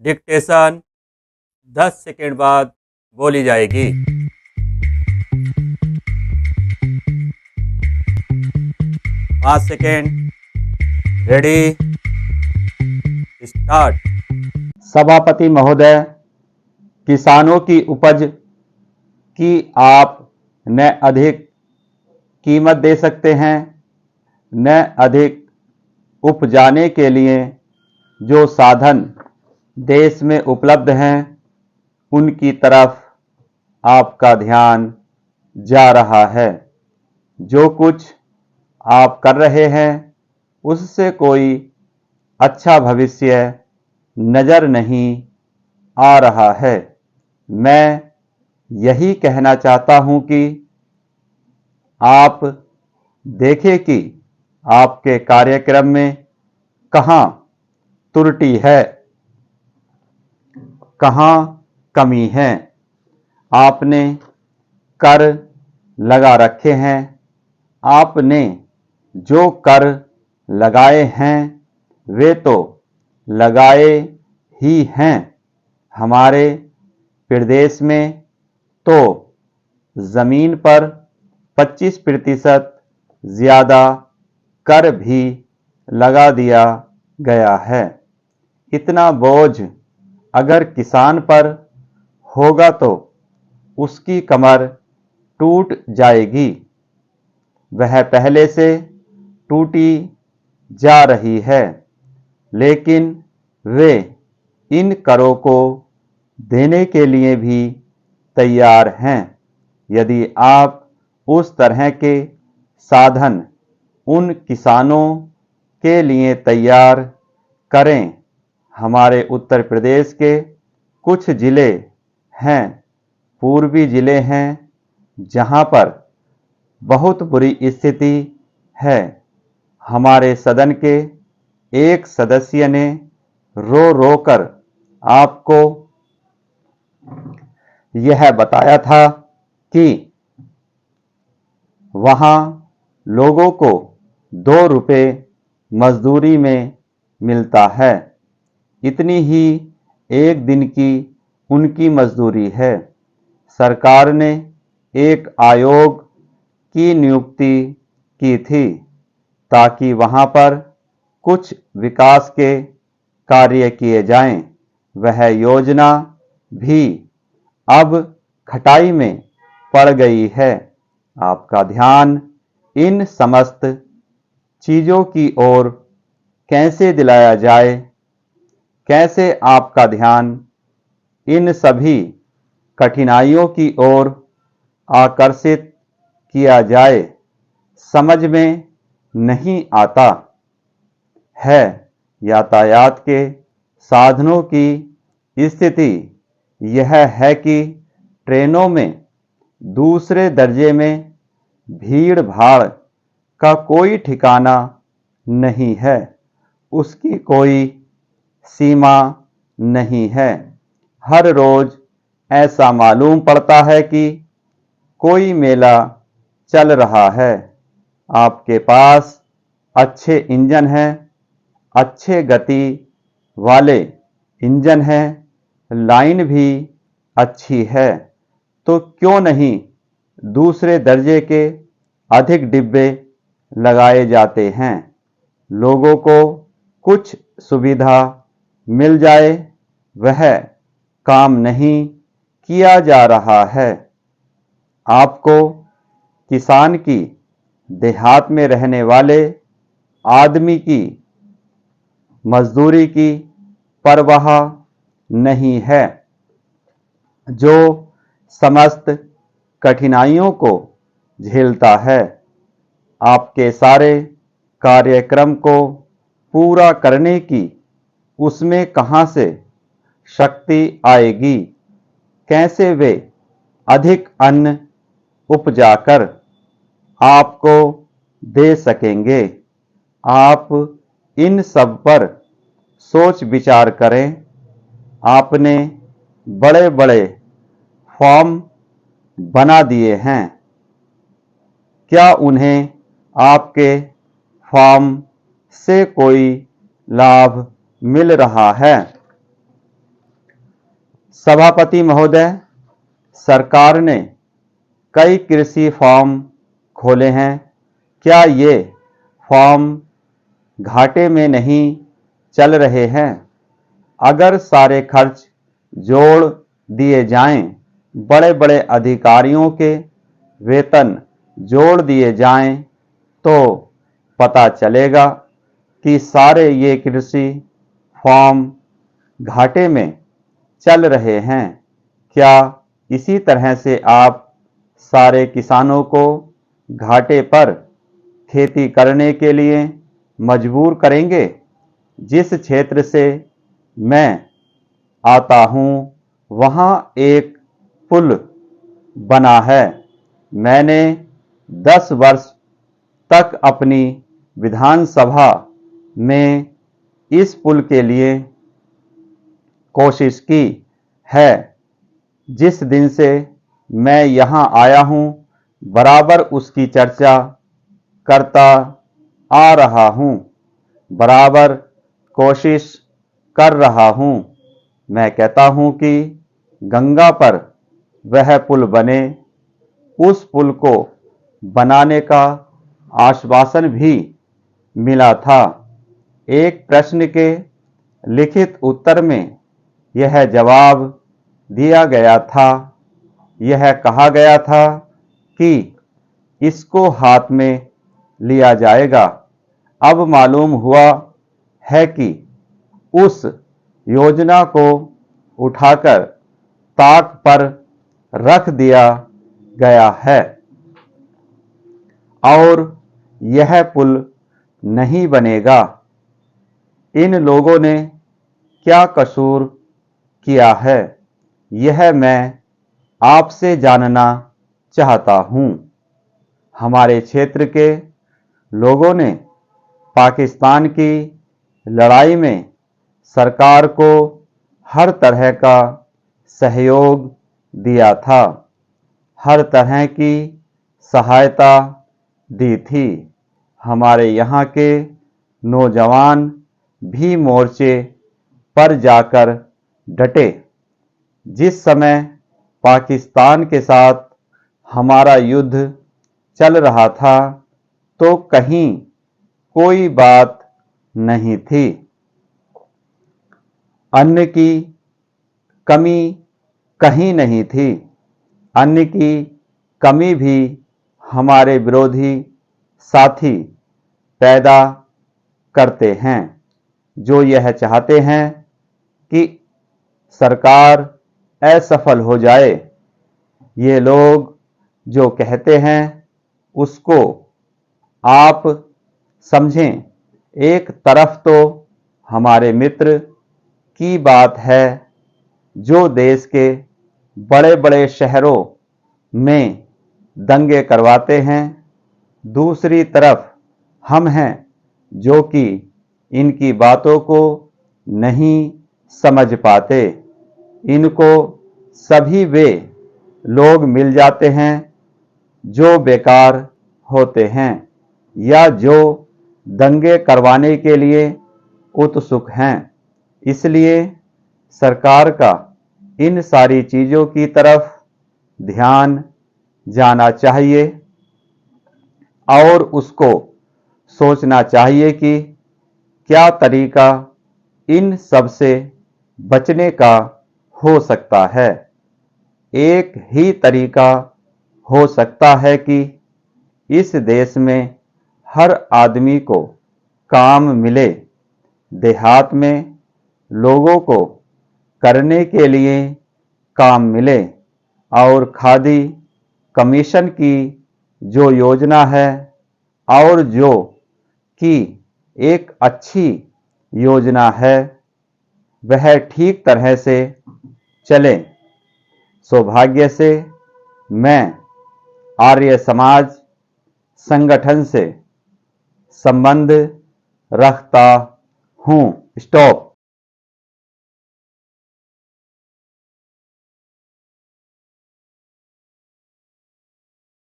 Dictation 10 second बाद बोली जाएगी। 5 सेकेंड। Ready, start. सभापति महोदय, किसानों की उपज की आप न अधिक कीमत दे सकते हैं, न अधिक उपजाने के लिए जो साधन देश में उपलब्ध हैं उनकी तरफ आपका ध्यान जा रहा है। जो कुछ आप कर रहे हैं उससे कोई अच्छा भविष्य नजर नहीं आ रहा है। मैं यही कहना चाहता हूं कि आप देखें कि आपके कार्यक्रम में कहां त्रुटि है, कहां कमी है। आपने कर लगा रखे हैं, आपने जो कर लगाए हैं वे तो लगाए ही हैं। हमारे प्रदेश में तो जमीन पर 25% ज्यादा कर भी लगा दिया गया है। इतना बोझ अगर किसान पर होगा तो उसकी कमर टूट जाएगी। वह पहले से टूटी जा रही है, लेकिन वे इन करों को देने के लिए भी तैयार हैं। यदि आप उस तरह के साधन उन किसानों के लिए तैयार करें। हमारे उत्तर प्रदेश के कुछ जिले हैं, पूर्वी जिले हैं, जहां पर बहुत बुरी स्थिति है। हमारे सदन के एक सदस्य ने रो रो कर आपको यह बताया था कि वहां लोगों को 2 रुपये मजदूरी में मिलता है। इतनी ही एक दिन की उनकी मजदूरी है। सरकार ने एक आयोग की नियुक्ति की थी ताकि वहां पर कुछ विकास के कार्य किए जाएं। वह योजना भी अब खटाई में पड़ गई है। आपका ध्यान इन समस्त चीजों की ओर कैसे दिलाया जाए, कैसे आपका ध्यान इन सभी कठिनाइयों की ओर आकर्षित किया जाए, समझ में नहीं आता है। यातायात के साधनों की स्थिति यह है कि ट्रेनों में दूसरे दर्जे में भीड़ भाड़ का कोई ठिकाना नहीं है, उसकी कोई सीमा नहीं है। हर रोज ऐसा मालूम पड़ता है कि कोई मेला चल रहा है। आपके पास अच्छे इंजन हैं, अच्छे गति वाले इंजन हैं, लाइन भी अच्छी है, तो क्यों नहीं दूसरे दर्जे के अधिक डिब्बे लगाए जाते हैं। लोगों को कुछ सुविधा मिल जाए, वह काम नहीं किया जा रहा है। आपको किसान की, देहात में रहने वाले आदमी की मजदूरी की परवाह नहीं है, जो समस्त कठिनाइयों को झेलता है। आपके सारे कार्यक्रम को पूरा करने की उसमें कहां से शक्ति आएगी, कैसे वे अधिक अन्न उपजाकर आपको दे सकेंगे। आप इन सब पर सोच विचार करें। आपने बड़े बड़े फॉर्म बना दिए हैं, क्या उन्हें आपके फॉर्म से कोई लाभ मिल रहा है? सभापति महोदय, सरकार ने कई कृषि फार्म खोले हैं। क्या ये फार्म घाटे में नहीं चल रहे हैं? अगर सारे खर्च जोड़ दिए जाएं, बड़े बड़े अधिकारियों के वेतन जोड़ दिए जाएं, तो पता चलेगा कि सारे ये कृषि फार्म घाटे में चल रहे हैं। क्या इसी तरह से आप सारे किसानों को घाटे पर खेती करने के लिए मजबूर करेंगे? जिस क्षेत्र से मैं आता हूँ, वहाँ एक पुल बना है। मैंने 10 वर्ष तक अपनी विधानसभा में इस पुल के लिए कोशिश की है। जिस दिन से मैं यहाँ आया हूँ, बराबर उसकी चर्चा करता आ रहा हूँ, बराबर कोशिश कर रहा हूँ। मैं कहता हूँ कि गंगा पर वह पुल बने। उस पुल को बनाने का आश्वासन भी मिला था। एक प्रश्न के लिखित उत्तर में यह जवाब दिया गया था। यह कहा गया था कि इसको हाथ में लिया जाएगा। अब मालूम हुआ है कि उस योजना को उठाकर ताक पर रख दिया गया है और यह पुल नहीं बनेगा। इन लोगों ने क्या कसूर किया है, यह मैं आपसे जानना चाहता हूँ। हमारे क्षेत्र के लोगों ने पाकिस्तान की लड़ाई में सरकार को हर तरह का सहयोग दिया था, हर तरह की सहायता दी थी। हमारे यहाँ के नौजवान भी मोर्चे पर जाकर डटे। जिस समय पाकिस्तान के साथ हमारा युद्ध चल रहा था, तो कहीं कोई बात नहीं थी। अन्न की कमी कहीं नहीं थी। अन्न की कमी भी हमारे विरोधी साथी पैदा करते हैं, जो यह चाहते हैं कि सरकार असफल हो जाए। ये लोग जो कहते हैं उसको आप समझें। एक तरफ तो हमारे मित्र की बात है जो देश के बड़े बड़े शहरों में दंगे करवाते हैं, दूसरी तरफ हम हैं जो कि इनकी बातों को नहीं समझ पाते। इनको सभी वे लोग मिल जाते हैं जो बेकार होते हैं या जो दंगे करवाने के लिए उत्सुक हैं। इसलिए सरकार का इन सारी चीज़ों की तरफ ध्यान जाना चाहिए और उसको सोचना चाहिए कि क्या तरीका इन सब से बचने का हो सकता है। एक ही तरीका हो सकता है कि इस देश में हर आदमी को काम मिले। देहात में लोगों को करने के लिए काम मिले और खादी कमीशन की जो योजना है और जो कि एक अच्छी योजना है, वह ठीक तरह से चले। सौभाग्य से मैं आर्य समाज संगठन से संबंध रखता हूँ। स्टॉप।